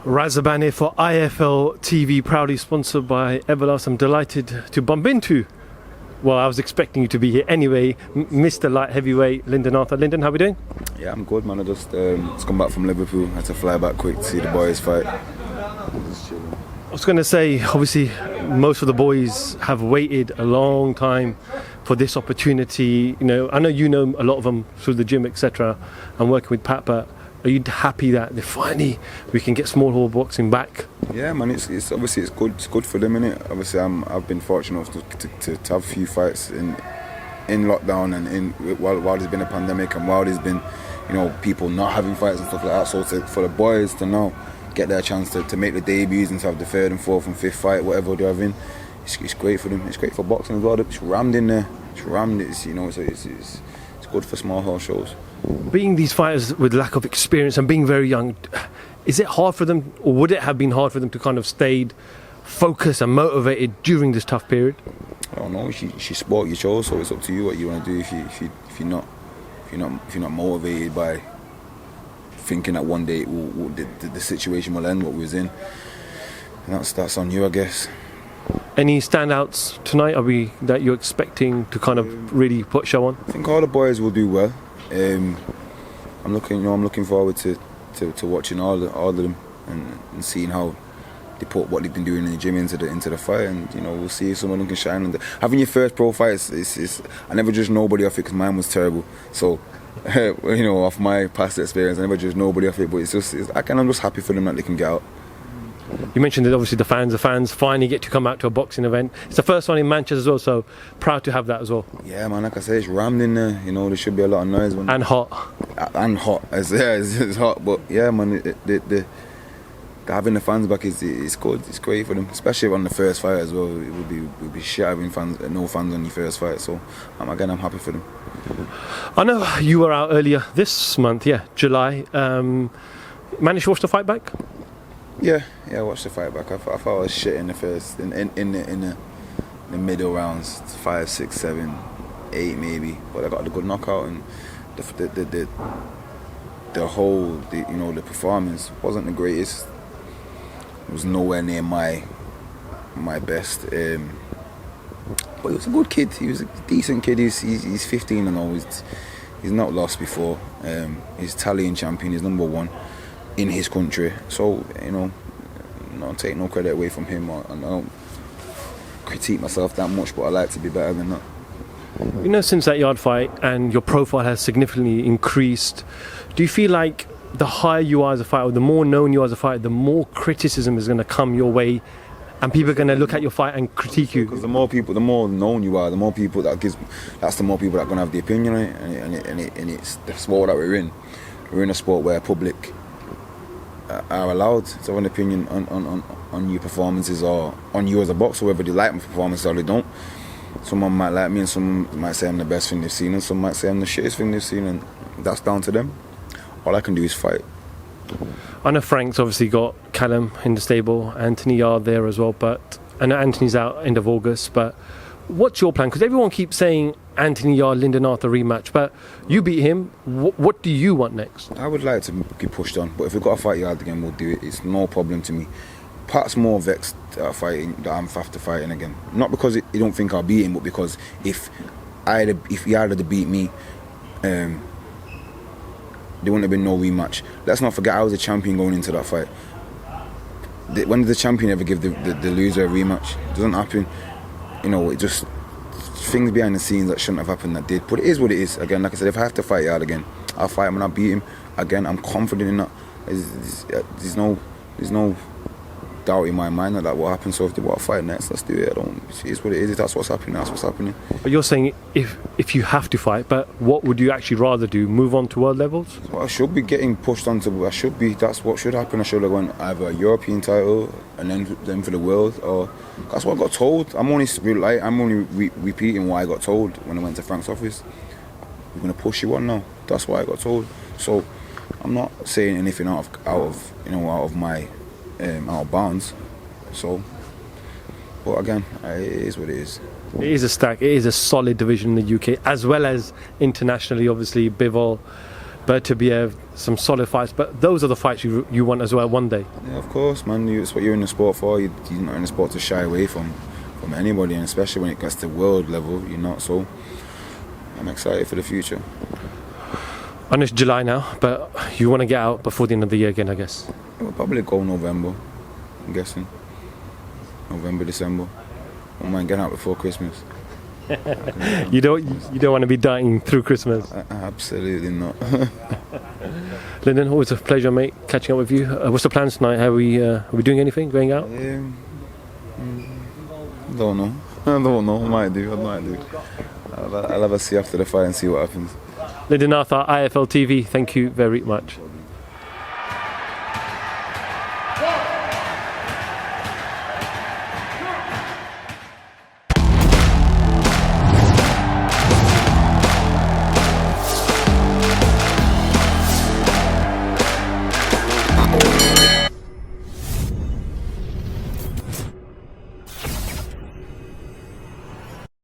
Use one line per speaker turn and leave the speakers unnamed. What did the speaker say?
Razaban here for IFL TV, proudly sponsored by Everlast. I'm delighted to bump into, well, I was expecting you to be here anyway, Mr. Light Heavyweight, Lyndon Arthur. Lyndon, how are we doing?
Yeah, I'm good, man. I just come back from Liverpool. Had to fly back quick to see the boys fight.
I was going to say, obviously, most of the boys have waited a long time for this opportunity. I know you know a lot of them through the gym, etc. I'm working with Pat, but are you happy that we can get Smallhold Boxing back?
Yeah, man. It's obviously it's good. It's good for them, innit? Obviously, I've been fortunate enough to have a few fights in lockdown and while there's been a pandemic and while there's been people not having fights and stuff like that. So for the boys to now get their chance to make the debuts and to have the third and fourth and fifth fight, whatever they're having, it's great for them. It's great for boxing as well. It's rammed in there. It's rammed. It's good for small hall shows.
Being these fighters with lack of experience and being very young, is it hard for them, or would it have been hard for them to kind of stay focused and motivated during this tough period?
I don't know. She sport you chose, so it's up to you what you want to do. If you're not motivated by thinking that one day the situation will end what we was in, and that's on you, I guess.
Any standouts tonight? That you're expecting to kind of really put show on?
I think all the boys will do well. I'm looking forward to watching all of them and seeing how they put what they've been doing in the gym into the fight, and we'll see if some of them can shine. And having your first pro fight, I never judge nobody off it because mine was terrible. So off my past experience, I never judge nobody off it. But I'm just happy for them that they can get out.
You mentioned that obviously the fans finally get to come out to a boxing event. It's the first one in Manchester as well, so proud to have that as well.
Yeah, man, like I said, it's rammed in there. There should be a lot of noise.
And hot.
And hot. It's hot, but yeah, man, having the fans back is good. It's great for them, especially on the first fight as well. It would be shit having no fans on your first fight. So I'm happy for them.
I know you were out earlier this month, July. Managed to watch the fight back?
Yeah, I watched the fight back. I thought I was shit in the first, in the middle rounds, 5, 6, 7, 8 maybe. But I got the good knockout, and the performance wasn't the greatest. It was nowhere near my best. But he was a good kid. He was a decent kid. He's 15 and all. He's not lost before. He's Italian champion. He's number 1 in his country. So not take no credit away from him. I don't critique myself that much, but I like to be better than that.
Since that Yarde fight and your profile has significantly increased, do you feel like the higher you are as a fighter, the more known you are as a fighter, the more criticism is going to come your way, and people are going to look at your fight and critique you?
Because the more known you are, the more people that's the more people that are going to have the opinion on it, and it's the sport that we're in. We're in a sport where public are allowed to have an opinion on your performances or on you as a boxer, whether they like my performances or they don't. Someone might like me and someone might say I'm the best thing they've seen, and some might say I'm the shittest thing they've seen, and that's down to them. All I can do is fight.
I know Frank's obviously got Callum in the stable, Anthony Yarde there as well, but I know Anthony's out end of August, but what's your plan? Because everyone keeps saying Anthony Yarde, Lyndon Arthur rematch, but you beat him. What do you want next?
I would like to get pushed on, but if we've got to fight Yarde again, we'll do it. It's no problem to me. Pat's more vexed that I'm after fighting again. Not because he don't think I'll beat him, but because if Yarde had beat me, there wouldn't have been no rematch. Let's not forget I was a champion going into that fight. When did the champion ever give the loser a rematch? It doesn't happen. It just things behind the scenes that shouldn't have happened that did. But it is what it is. Again, like I said, if I have to fight Yarde again, I'll fight him and I'll beat him. Again, I'm confident in that. There's no doubt in my mind that will happen. So if they want to fight next, let's do it. It is what it is. If that's what's happening, that's what's happening.
But you're saying if you have to fight, but what would you actually rather do? Move on to world levels?
Well, I should be getting pushed onto. That's what should happen. I should have won either a European title and then for the world, or that's what I got told. I'm only repeating what I got told when I went to Frank's office. We're gonna push you on now. That's what I got told. So I'm not saying anything out of my out of bounds. So, but again, it is what it is.
It is a stack. It is a solid division in the UK as well as internationally. Obviously, Bivol, But to be some solid fights. But those are the fights you want as well one day.
Yeah, of course, man. It's what you're in the sport for. You're not in the sport to shy away from anybody, and especially when it gets to world level, you're not. So I'm excited for the future.
I know it's July now, but you want to get out before the end of the year again, I guess.
We'll probably go November, I'm guessing. November, December. I don't mind getting out before Christmas.
You don't want to be dying through Christmas.
Absolutely not.
Lyndon, always a pleasure, mate, catching up with you. What's the plans tonight? Are we doing anything? Going out?
Don't know. I don't know. I might do. I'll have a see after the fight and see what happens.
Lyndon Arthur, IFL TV, thank you very much.